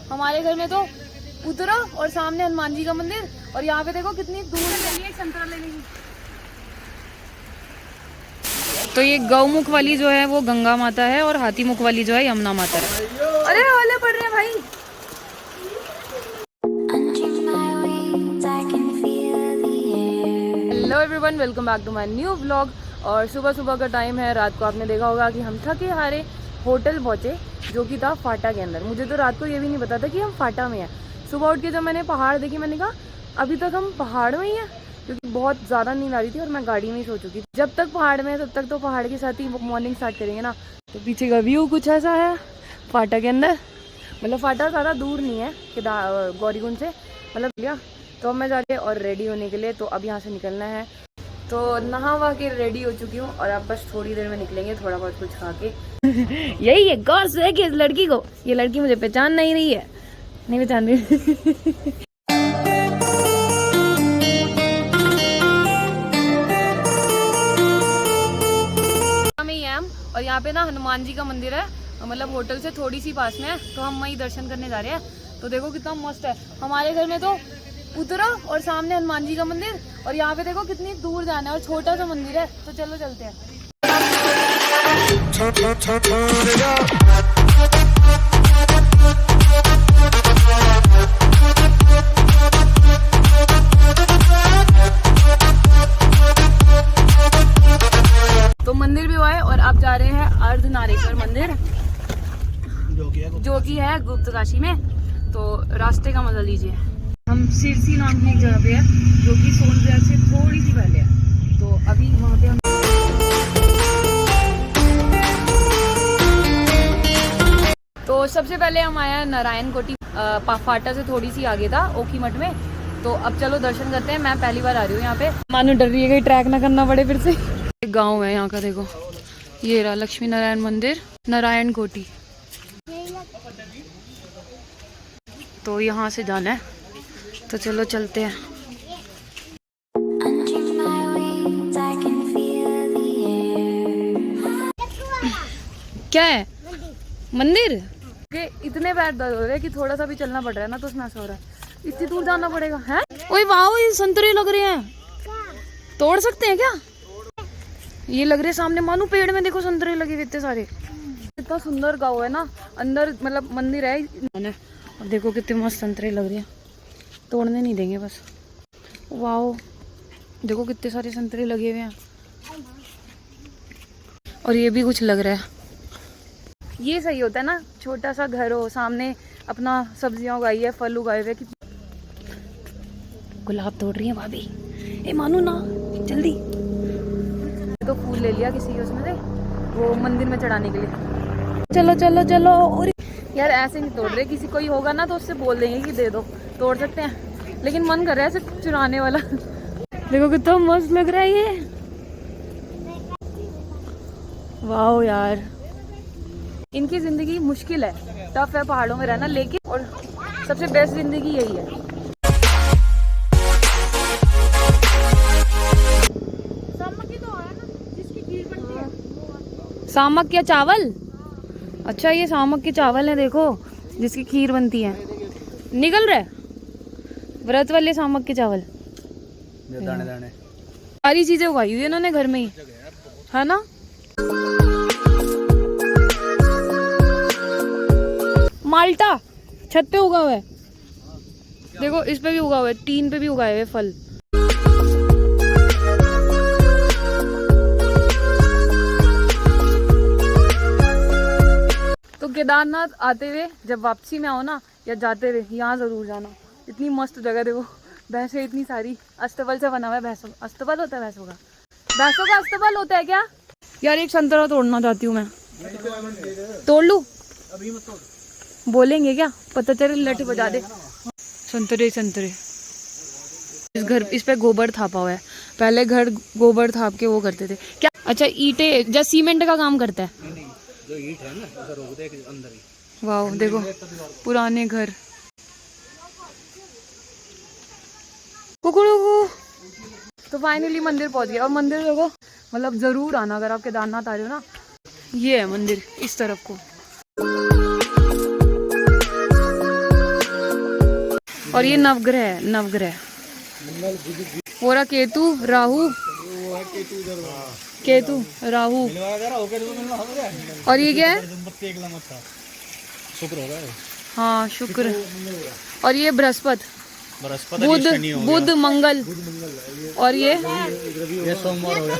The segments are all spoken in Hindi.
हमारे घर में तो उतरो और सामने हनुमान जी का मंदिर, और यहाँ पे देखो कितनी दूर है संतरा लेने की। तो ये गौमुख वाली जो है वो गंगा माता है और हाथी मुख वाली जो है यमुना माता है। अरे हवाले पड़ रहे हैं भाई। Hello everyone, welcome back to my new vlog. और सुबह सुबह का टाइम है, रात को आपने देखा होगा कि हम थके हारे होटल पहुंचे जो कि था फाटा के अंदर। मुझे तो रात को ये भी नहीं पता था कि हम फाटा में हैं। सुबह उठ के जब मैंने पहाड़ देखी, मैंने कहा अभी तक हम पहाड़ में ही हैं, क्योंकि बहुत ज़्यादा नींद आ रही थी और मैं गाड़ी में ही सो चुकी थी। जब तक पहाड़ में है तब तक तो पहाड़ के साथ ही मॉर्निंग स्टार्ट करेंगे ना। तो पीछे का व्यू कुछ ऐसा है फाटा के अंदर। मतलब फाटा ज़्यादा दूर नहीं है गौरीकुंड से, मतलब लिया। तो अब मैं जा रही और रेडी होने के लिए, तो अब यहाँ से निकलना है। तो नहा वहा के रेडी हो चुकी हूँ और अब बस थोड़ी देर में निकलेंगे, थोड़ा बहुत कुछ खा के। यही है गौर से कि इस लड़की को, ये लड़की मुझे पहचान नहीं रही है, नहीं पहचान रही। और यहाँ पे ना हनुमान जी का मंदिर है, मतलब होटल से थोड़ी सी पास में है, तो हम वहीं दर्शन करने जा रहे हैं। तो देखो कितना मस्त है। हमारे घर में तो उतरो और सामने हनुमान जी का मंदिर, और यहाँ पे देखो कितनी दूर जाना है और छोटा सा मंदिर है। तो चलो चलते हैं। तो मंदिर भी हुआ है और आप जा रहे हैं अर्धनारेश्वर मंदिर, जो कि है गुप्तकाशी में। तो रास्ते का मजा लीजिए। हम सिरसी नाम की एक जगह पे है, जो कि सोनप्रयाग से थोड़ी सी पहले है। तो अभी वहाँ पे हम तो सबसे पहले हम आया नारायण कोटी, फाटा से थोड़ी सी आगे था, ओखी मठ में। तो अब चलो दर्शन करते हैं। मैं पहली बार आ रही हूँ यहाँ पे, मानो डर रही है कहीं ट्रैक ना करना पड़े फिर से। एक गाँव है यहाँ का, देखो ये रहा लक्ष्मी नारायण मंदिर, नारायण कोटी। तो यहाँ से जाना है, तो चलो चलते हैं। क्या है मंदिर के इतने पैर दर्द हो रहे हैं कि थोड़ा सा भी चलना पड़ रहा है ना, तो उसमें ऐसा हो रहा है इतनी दूर जाना पड़ेगा। है ओए वाह, ये संतरे लग रहे हैं, तोड़ सकते हैं क्या? ये लग रहे सामने, मानो पेड़ में देखो संतरे लगे हुए इतने सारे। इतना सुंदर गाँव है ना, अंदर मतलब मंदिर है। और देखो कितने मस्त संतरे लग रहे हैं, तोड़ने नहीं देंगे बस। वाओ, देखो कितने सारे संतरे लगे हुए हैं। और ये भी कुछ लग रहा है, ये सही होता है ना, छोटा सा घर हो, सामने अपना सब्जियां उगाई है, फल उगाए हुए। गुलाब तोड़ रही है भाभी, ए मानू ना जल्दी। तो फूल ले लिया किसी उसमें से, वो मंदिर में चढ़ाने के लिए। चलो चलो चलो। और यार ऐसे नहीं तोड़ रहे, किसी कोई होगा ना तो उससे बोल देंगे कि दे दो, तोड़ सकते हैं। लेकिन मन कर रहा है ऐसे चुराने वाला। देखो कितना मस्त लग रहा है ये। वाह यार, इनकी जिंदगी मुश्किल है, टफ है पहाड़ों में रहना, लेकिन और सबसे बेस्ट जिंदगी यही है। सामक या चावल? अच्छा ये सामक के चावल है, देखो जिसकी खीर बनती है। निकल रहा है व्रत वाले सामक के चावल, दाने दाने सारी चीजें उगाई हुई है इन्होंने घर में ही, है ना। माल्टा छत पे उगा हुआ है, देखो इस पे भी उगा हुआ है, टीन पे भी उगाए हुए फल। तो केदारनाथ आते हुए जब वापसी में आओ ना, या जाते हुए, यहाँ जरूर जाना। इतनी मस्त जगह, देखो भैंसें इतनी सारी, अस्तबल से बना हुआ है। भैंसों अस्तबल होता है, भैंसों का अस्तबल होता है क्या? यार एक संतरा तोड़ना चाहती हूँ मैं, तोड़ लूं? अभी मत तोड़, बोलेंगे क्या, पता चले लठ बजा दे। संतरे संतरे। इस पे गोबर थापा हुआ है, पहले घर गोबर थाप के वो करते थे क्या? अच्छा ईंटे या सीमेंट का काम करता है। जो ईंट है ना उसे रोक दे अंदर ही। वाह देखो पुराने घर। कुकुड़ू। तो फाइनली मंदिर पहुंच गया। और मंदिर देखो, मतलब जरूर आना अगर आप केदारनाथ आ रहे हो ना। ये है मंदिर इस तरफ को। और ये नवग्रह है, नवग्रह। वो रहा केतु, राहु, केतु, राहु। और ये क्या है? शुक्र होगा। हाँ शुक्र। और ये बृहस्पति, बृहस्पति, बुध, बुध, मंगल। और ये सोमवार होगा।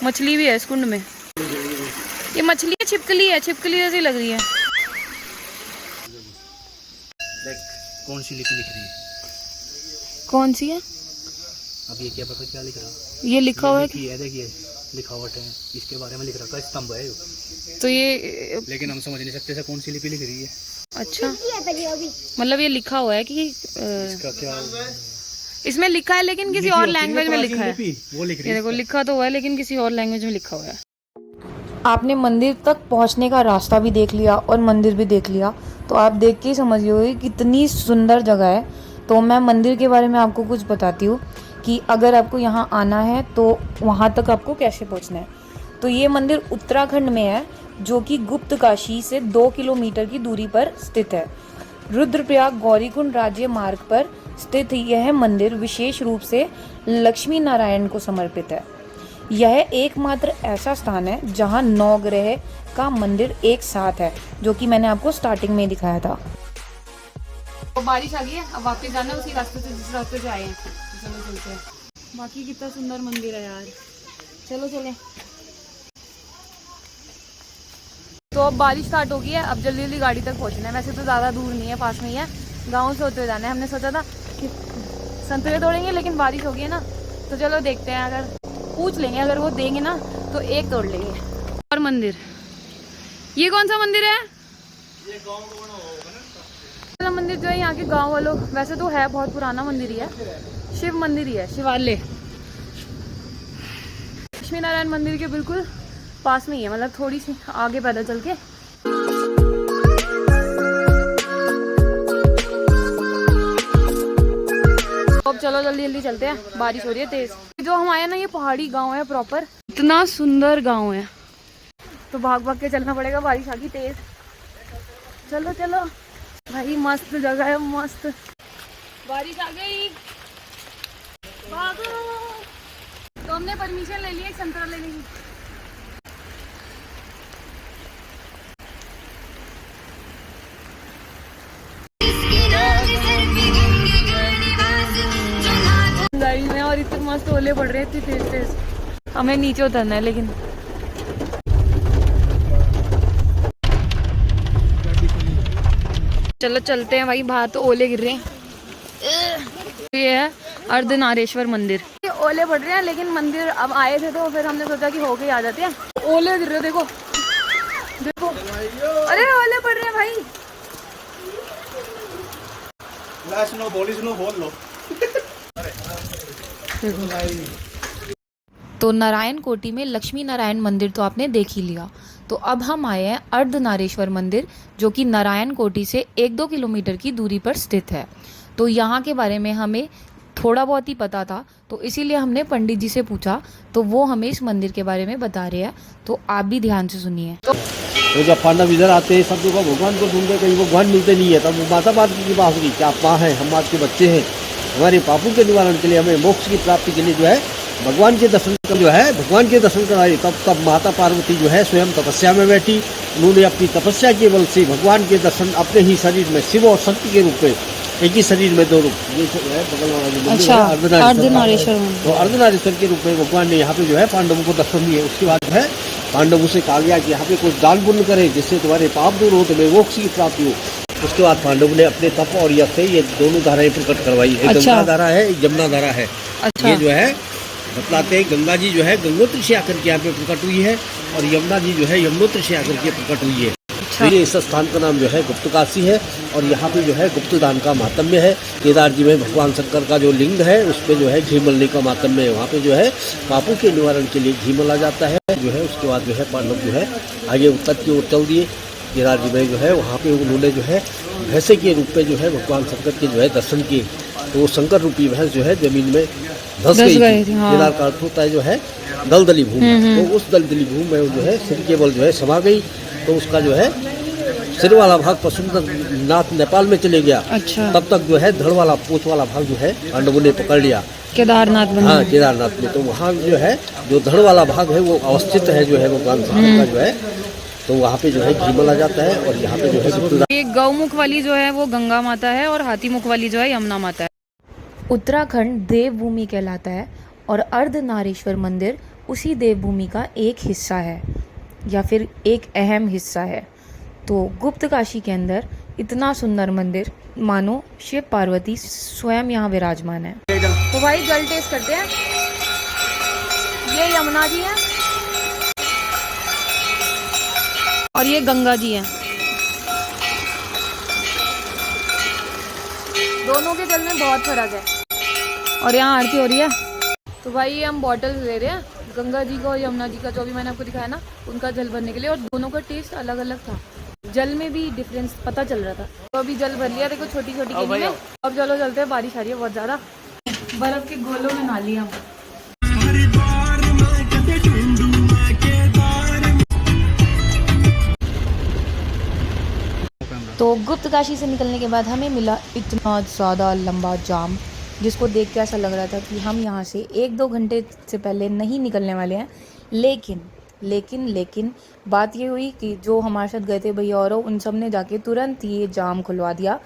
मछली भी है इस कुंड में। ये मछली है, छिपकली है, छिपकली जैसी लग रही है। देख कौन सी लिपि लिख रही है? कौन सी है? अब ये क्या पता क्या लिख रहा है? ये लिखा हुआ है कि है, देखिए लिखावट है, इसके बारे में लिख रखा है, स्तंभ है। तो ये, लेकिन हम समझ नहीं सकते से कौन सी लिपि लिख रही है। अच्छा मतलब ये लिखा हुआ है कि इसका क्या इसमें लिखा है लेकिन किसी और लैंग्वेज में लिखा है। वो लिख रही ये देखो लिखा तो हुआ है लेकिन किसी और लैंग्वेज में लिखा हुआ है। आपने मंदिर तक पहुंचने का रास्ता भी देख लिया और मंदिर भी देख लिया, तो आप देख के ही समझिए कितनी सुंदर जगह है। तो मैं मंदिर के बारे में आपको कुछ बताती हूँ कि अगर आपको यहाँ आना है तो वहाँ तक आपको कैसे पहुँचना है। तो ये मंदिर उत्तराखंड में है, जो कि गुप्त काशी से 2 किलोमीटर की दूरी पर स्थित है। रुद्रप्रयाग गौरीकुंड राज्य मार्ग पर स्थित यह मंदिर विशेष रूप से लक्ष्मी नारायण को समर्पित है। यह एकमात्र ऐसा स्थान है जहां 9 ग्रह का मंदिर एक साथ है, जो कि मैंने आपको स्टार्टिंग में दिखाया था। तो बारिश आ गई है, अब वापस जाना उसी रास्ते से जिस रास्ते से आए हैं। चलो चलते हैं। बाकी कितना सुंदर मंदिर है यार, चलो चलें। तो अब बारिश स्टार्ट हो गई है, अब जल्दी जल्दी गाड़ी तक पहुंचना है। वैसे तो ज़्यादा दूर नहीं है, पास में ही है, गाँव से होते हुए जाना है। हमने सोचा था कि संतरे तोड़ेंगे लेकिन बारिश हो गई है ना, तो चलो देखते हैं, अगर पूछ लेंगे, अगर वो देंगे ना तो एक तोड़ लेंगे। और मंदिर, ये कौन सा मंदिर है? ये गाँव का बना होगा ना मंदिर, जो है यहाँ के गाँव वालों, वैसे तो है बहुत पुराना मंदिर ही है, शिव मंदिर ही है, शिवालय। लक्ष्मी नारायण मंदिर के बिल्कुल पास में ही है, मतलब थोड़ी सी आगे पैदल चल के। अब चलो जल्दी जल्दी चलते हैं, बारिश हो रही है तेज। जो हम आए ना, ये पहाड़ी गांव है प्रॉपर, इतना सुंदर गांव है, तो भाग भाग के चलना पड़ेगा, बारिश आ गई तेज। चलो चलो भाई, मस्त जगह है, मस्त। बारिश आ गई, भागो। तो हमने परमिशन ले ली है संतरा लेने की। में और इतने मस्त ओले पड़ रहे हैं, इतनी तेज तेज। हमें नीचे उतरना है लेकिन चलो चलते हैं भाई, बाहर तो ओले गिर रहे हैं। ये है अर्धनारेश्वर मंदिर। ये ओले पड़ रहे हैं लेकिन मंदिर अब आए थे तो फिर हमने सोचा कि होके आ जाते हैं। ओले गिर रहे, देखो देखो, अरे ओले पड़ रहे हैं भाई। बोल लो। तो नारायण कोटी में लक्ष्मी नारायण मंदिर तो आपने देख ही लिया। तो अब हम आए हैं अर्धनारेश्वर मंदिर, जो कि नारायण कोटी से 1-2 किलोमीटर की दूरी पर स्थित है। तो यहाँ के बारे में हमें थोड़ा बहुत ही पता था, तो इसीलिए हमने पंडित जी से पूछा, तो वो हमें इस मंदिर के बारे में बता रहे हैं, तो आप भी ध्यान से सुनिए। तो जब पांडव इधर आते हैं, सब लोग भगवान को ढूंढते, कहीं भगवान मिलते नहीं है, तब वो माता बात की बात हुई कि आप माँ हैं, हम आपके बच्चे हैं, हमारे पापों के निवारण के लिए, हमें मोक्ष की प्राप्ति के लिए जो है भगवान के दर्शन जो है भगवान के दर्शन कराए। तब माता पार्वती जो है स्वयं तपस्या में बैठी, उन्होंने अपनी तपस्या के बल से भगवान के दर्शन अपने ही शरीर में, शिव और शक्ति के रूप में, एक ही शरीर में दो रूप, ये है बगल वाला जो मंदिर है अर्धनारेश्वर। तो अर्धनारेश्वर के रूप में भगवान ने यहाँ पे जो है पांडवों को दर्शन दिए। उसके बाद जो है पांडवों से कहा गया कि यहाँ पे कुछ दान पुण्य करे जिससे तुम्हारे पाप दूर हो, तुम्हें मोक्ष की प्राप्ति हो। उसके बाद पांडवों ने अपने तप और यश से ये दोनों धाराएं प्रकट करवाई। एक गंगा धारा है, एक यमुना धारा है। ये जो है बतलाते हैं, गंगा जी जो है गंगोत्री से आकर के यहाँ पे प्रकट हुई है, और यमुना जी जो है यमुनोत्री से आकर के प्रकट हुई है। तो ये इस स्थान का नाम जो है गुप्त काशी है, और यहाँ पे जो है गुप्त दान का मातम्य है। केदार जी में भगवान शंकर का जो लिंग है उस पर जो है घी मलने का मातम्य है। वहाँ पे जो है पापों के निवारण के लिए घी मला जाता है जो है। उसके बाद जो है पांडव जो है आगे उत्तर की ओर चल दिए। केदार जी में जो है वहाँ पे उन्होंने जो है भैंसे के रूप में जो है भगवान शंकर के जो है दर्शन किए। तो वो शंकर रूपी भैंस जो है जमीन में धस गई थी। केदार का अर्थ होता है जो है दलदली भूमि। तो उस दलदली भूमि में जो है श्री के बल जो है समा गई। तो उसका जो है सिर वाला भाग पशुपतिनाथ नेपाल में चले गया। अच्छा। तब तक जो है धड़ वाला पोच वाला भाग जो है पांडवों ने पकड़ लिया केदारनाथ में। हाँ, केदारनाथ में। तो वहाँ जो है जो धड़ वाला भाग है वो अवस्थित है जो है भगवान शंकर का जो है, तो वहाँ पे जो है घी मला जाता है और यहाँ पे जो है ये गौमुख वाली जो है वो गंगा माता है और हाथी मुख वाली जो है यमुना माता है। उत्तराखंड देवभूमि कहलाता है और अर्धनारीश्वर मंदिर उसी देवभूमि का एक हिस्सा है या फिर एक अहम हिस्सा है। तो गुप्त काशी के अंदर इतना सुंदर मंदिर, मानो शिव पार्वती स्वयं यहाँ विराजमान है। तो भाई जल टेस्ट करते हैं। ये यमुना जी है और ये गंगा जी हैं। दोनों के जल में बहुत फर्क है और यहाँ आरती हो रही है। तो भाई ये हम बॉटल्स ले रहे हैं गंगा जी का और यमुना जी का, जो भी मैंने आपको दिखाया ना, उनका जल भरने के लिए। और दोनों का टेस्ट अलग अलग था, जल में भी डिफरेंस पता चल रहा था। तो अभी जल भर लिया, देखो छोटी छोटी केनी में। अब चलो चलते हैं, बारिश आ रही है बहुत ज़्यादा। बर्फ़ के गोलों में नहा लिया हम। तो गुप्त काशी से निकलने के बाद हमें मिला इतना ज़्यादा लंबा जाम, जिसको देख के ऐसा लग रहा था कि हम यहाँ से 1-2 घंटे से पहले नहीं निकलने वाले हैं। लेकिन बात ये हुई कि जो हमारे साथ गए थे भैया और उन सब ने जाके तुरंत ये जाम खुलवा दिया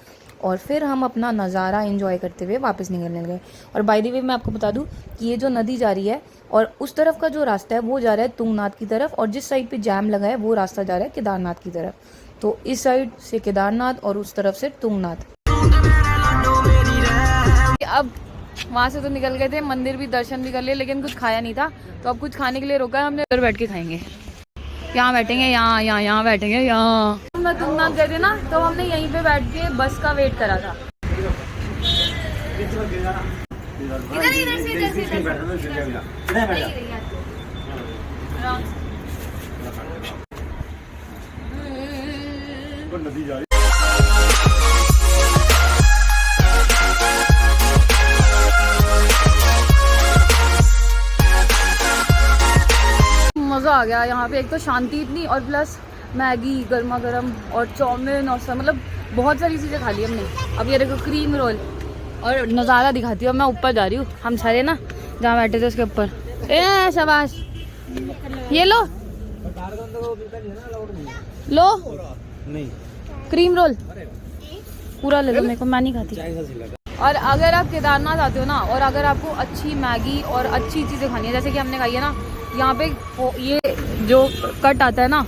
और फिर हम अपना नज़ारा एंजॉय करते हुए वापस निकलने लगे। और बाय द वे मैं आपको बता दूं कि ये जो नदी जा रही है और उस तरफ का जो रास्ता है वो जा रहा है तुंगनाथ की तरफ, और जिस साइड पे जाम लगा है वो रास्ता जा रहा है केदारनाथ की तरफ। तो इस साइड से केदारनाथ और उस तरफ से तुंगनाथ। अब वहाँ से तो निकल गए थे, मंदिर भी दर्शन भी कर लिए, लेकिन कुछ खाया नहीं था। तो अब कुछ खाने के लिए रोका है हमने, उधर बैठ के खाएंगे। यहाँ बैठेंगे, यहाँ बैठेंगे, यहाँ। हम तुंगनाथ गए थे ना, तो हमने यहीं पे बैठ के बस का वेट करा था। मज़ा आ गया यहाँ पे। एक तो शांति इतनी, और प्लस मैगी गर्मा गर्म और चाउमीन और सब, मतलब बहुत सारी चीज़ें खा ली हमने। अब ये देखो क्रीम रोल, और नज़ारा दिखाती हूँ। मैं ऊपर जा रही हूँ, हम सारे ना जहाँ बैठे थे उसके ऊपर। ए शाबाश, ये लो नहीं क्रीम रोल पूरा ले लो, मेरे को, मैं नहीं खाती। और अगर आप केदारनाथ आते हो ना, और अगर आपको अच्छी मैगी और अच्छी चीज़ें खानी है, जैसे कि हमने खाई है ना, यहाँ पे ये जो कट आता है ना,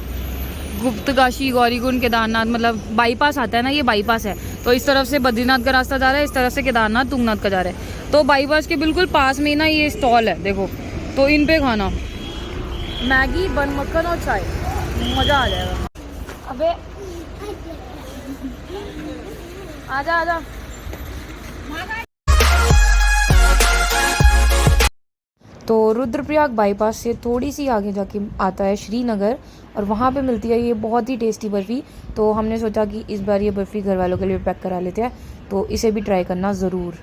गुप्त काशी गौरीकुंड केदारनाथ, मतलब बाईपास आता है ना, ये बाईपास है। तो इस तरफ से बद्रीनाथ का रास्ता जा रहा है, इस तरफ से केदारनाथ तुंगनाथ का जा रहा है। तो बाईपास के बिल्कुल पास में ना ये स्टॉल है, देखो। तो इन पे खाना मैगी, बन मक्खन और चाय, मज़ा आ जाएगा। अबे आजा आजा। तो रुद्रप्रयाग बाईपास से थोड़ी सी आगे जाके आता है श्रीनगर, और वहाँ पे मिलती है ये बहुत ही टेस्टी बर्फ़ी। तो हमने सोचा कि इस बार ये बर्फ़ी घर वालों के लिए पैक करा लेते हैं, तो इसे भी ट्राई करना ज़रूर।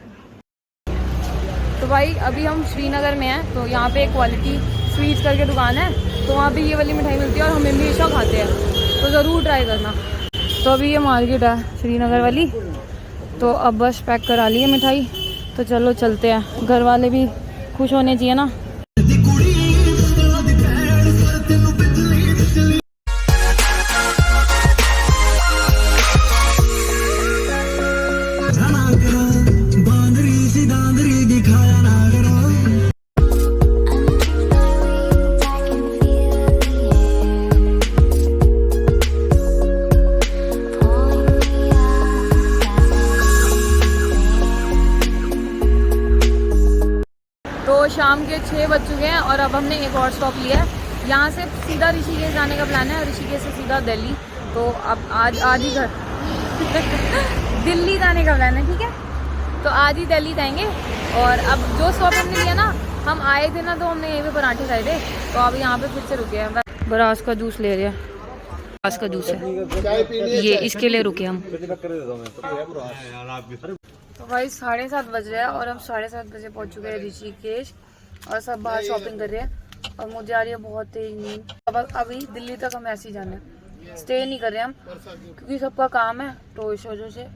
तो भाई अभी हम श्रीनगर में हैं, तो यहाँ पे एक क्वालिटी स्वीट्स करके दुकान है, तो वहाँ पे ये वाली मिठाई मिलती है और हम हमेशा खाते हैं, तो ज़रूर ट्राई करना। तो अभी ये मार्केट है श्रीनगर वाली, तो अब बस पैक करा ली है मिठाई, तो चलो चलते हैं। घर वाले भी खुश होने चाहिए ना। तो शाम के 6 बज चुके हैं और अब हमने एक और स्टॉप लिया है। यहाँ से सीधा ऋषिकेश जाने का प्लान है, ऋषिकेश से सीधा दिल्ली। तो अब आज ही घर दिल्ली जाने का प्लान है, ठीक है। तो आज ही दिल्ली जाएंगे। और अब जो स्टॉप हमने लिया ना, हम आए थे ना, तो हमने यहीं पे पराठे खाए थे, तो अब यहाँ पे फिर से रुके हैं। बरास का जूस ले रहे हैं, बरास का जूस है ये, इसके लिए रुके हम। तो भाई 7:30 बज रहे हैं और हम 7:30 बजे पहुंच चुके हैं ऋषिकेश, और सब बाहर शॉपिंग कर रहे हैं, और मुझे आ रही है बहुत तेज नींद। अब अभी दिल्ली तक हम ऐसे ही जाना है। स्टे नहीं कर रहे हम क्योंकि सबका काम है, तो इस वजह से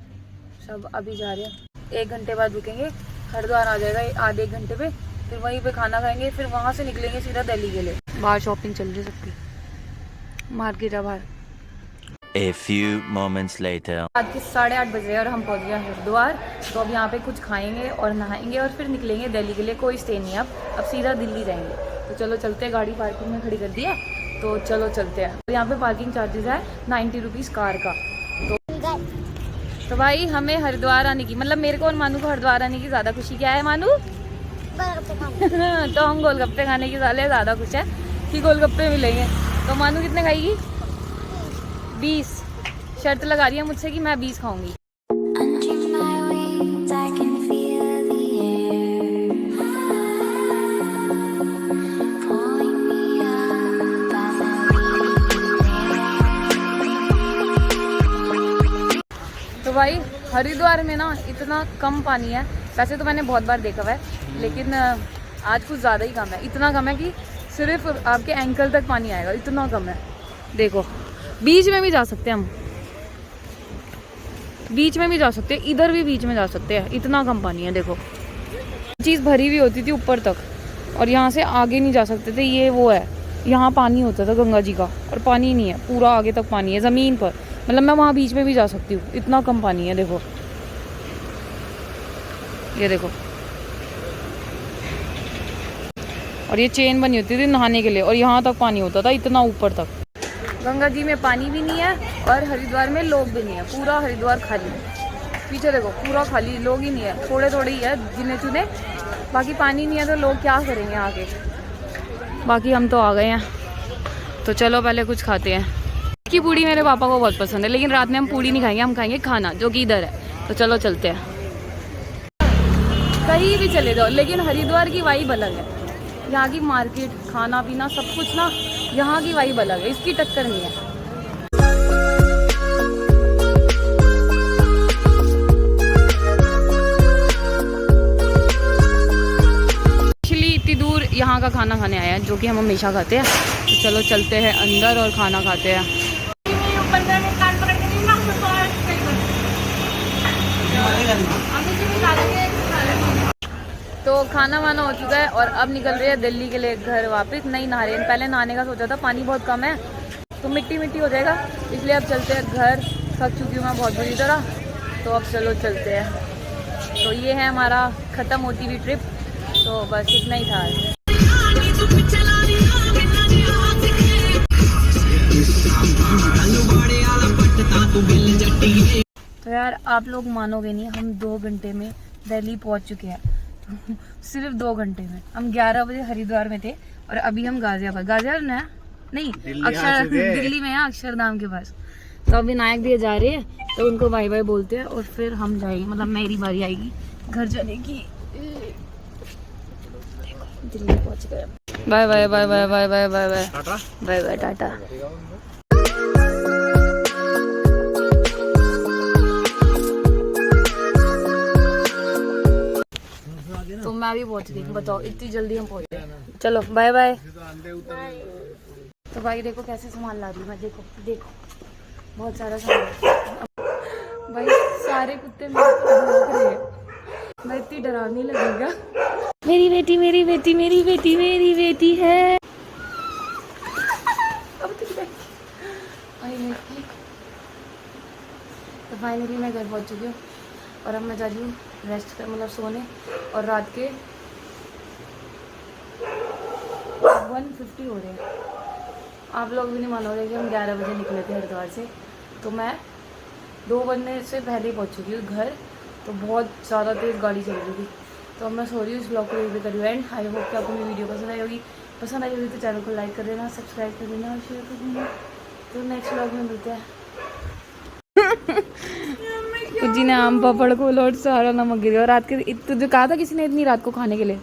सब अभी जा रहे हैं। 1 घंटे बाद रुकेंगे, हरिद्वार आ जाएगा आधे 1 घंटे पे, फिर वहीं पे खाना खाएंगे, फिर वहाँ से निकलेंगे सीधा दिल्ली के लिए। बाहर शॉपिंग चल रही है सबकी, मार्केट है बाहर। A few moments later. रात के 8:30 बज रहे हैं और हम पहुँच गए हरिद्वार। तो अब यहाँ पे कुछ खाएंगे और नहाएंगे और फिर निकलेंगे दिल्ली के लिए। कोई स्टे नहीं है अब सीधा दिल्ली जाएंगे। तो चलो चलते हैं, गाड़ी पार्किंग में खड़ी कर दिया, तो चलो चलते हैं। यहाँ पे पार्किंग चार्जेस है 90 रुपीज़ कार का। तो भाई हमें हरिद्वार आने की, मतलब मेरे को और मानू को हरिद्वार आने की ज़्यादा खुशी क्या है मानू? तो हम गोलगप्पे खाने की ज़्यादा खुश है कि गोलगप्पे मिलेंगे। तो मानू कितने खाएगी? 20। शर्त लगा रही है मुझसे कि मैं 20 खाऊंगी। तो भाई हरिद्वार में ना इतना कम पानी है, वैसे तो मैंने बहुत बार देखा हुआ है, लेकिन आज कुछ ज़्यादा ही कम है। इतना कम है कि सिर्फ आपके एंकल तक पानी आएगा, इतना कम है। देखो बीच में भी जा सकते हैं हम, बीच में भी जा सकते हैं, इधर भी बीच में जा सकते हैं, इतना कम पानी है। देखो चीज़ भरी हुई होती थी ऊपर तक और यहाँ से आगे नहीं जा सकते थे। ये वो है, यहाँ पानी होता था गंगा जी का और पानी नहीं है, पूरा आगे तक पानी है ज़मीन पर। मतलब मैं वहाँ बीच में भी जा सकती हूँ, इतना कम पानी है। देखो ये देखो, और ये चेन बनी होती थी नहाने के लिए और यहाँ तक पानी होता था, इतना ऊपर तक। गंगा जी में पानी भी नहीं है और हरिद्वार में लोग भी नहीं है, पूरा हरिद्वार खाली है। पीछे देखो पूरा खाली, लोग ही नहीं है, थोड़े थोड़े ही है गिने चुने, बाकी पानी नहीं है तो लोग क्या करेंगे आके। बाकी हम तो आ गए हैं, तो चलो पहले कुछ खाते हैं। की पूड़ी मेरे पापा को बहुत पसंद है, लेकिन रात में हम पूड़ी नहीं खाएंगे, हम खाएंगे खाना जो कि इधर है। तो चलो चलते हैं। कहीं भी चले जाओ लेकिन हरिद्वार की वाइब अलग है। यहाँ की मार्केट, खाना पीना सब कुछ ना, यहाँ की वाइब अलग है, इसकी टक्कर नहीं है। इतनी दूर यहाँ का खाना खाने आया है जो कि हम हमेशा खाते हैं। तो चलो चलते हैं अंदर और खाना खाते हैं। तो खाना वाना हो चुका है और अब निकल रहे हैं दिल्ली के लिए घर वापस। नहीं नहा रहे हैं, पहले नहाने का सोचा था, पानी बहुत कम है तो मिट्टी मिट्टी हो जाएगा, इसलिए अब चलते हैं घर। थक चुकी हूँ मैं बहुत बुरी तरह, तो अब चलो चलते हैं। तो ये है हमारा ख़त्म होती हुई ट्रिप, तो बस इतना ही था। तो यार आप लोग मानोगे नहीं, हम 2 घंटे में दिल्ली पहुंच चुके हैं। सिर्फ 2 घंटे में। हम 11 बजे हरिद्वार में थे और अभी हम गाजियाबाद ना नहीं दिल्ली में है, अक्षरधाम के पास। तो अभी विनायक भी जा रहे हैं, तो उनको बाय बाय बोलते हैं और फिर हम जाएंगे, मतलब मेरी बारी आएगी घर जाने की। दिल्ली पहुंच गए। Bye bye bye bye bye bye bye bye bye bye tata. तो मैं भी पहुंच गई, बताओ इतनी जल्दी हम पहुंच गए। चलो बाय बाय। तो भाई देखो कैसे सामान ला रही मैं, देखो देखो बहुत सारा सामान। भाई सारे कुत्ते मेरे को भौंक रहे हैं, मैं इतनी डरावनी लगेगा। मेरी बेटी मेरी बेटी मेरी बेटी मेरी बेटी है। तो फाइनली मैं घर पहुंच चुकी हूँ और अब मैं जा रही हूँ रेस्ट कर, मतलब सोने। और रात के 1:50 हो रहे हैं। आप लोग भी नहीं मानोगे कि हम 11 बजे निकले थे हरिद्वार से, तो मैं 2 बजने से पहले ही पहुँच चुकी हूँ घर। तो बहुत ज़्यादा तेज़ गाड़ी चल रही थी, तो अब मैं सो रही हूँ। इस ब्लॉग को यहीं पे करूँ एंड। आई होप कि आपको मेरी वीडियो पसंद आई होगी। पसंद आई होगी तो चैनल को लाइक कर देना, सब्सक्राइब कर देना और शेयर कर देना। तो नेक्स्ट ब्लॉग में मिलते हैं। कुछ जी ने आम पापड़ को लोट सारा नमक गिर गया रात के। तो जो कहा था किसी ने इतनी रात को खाने के लिए।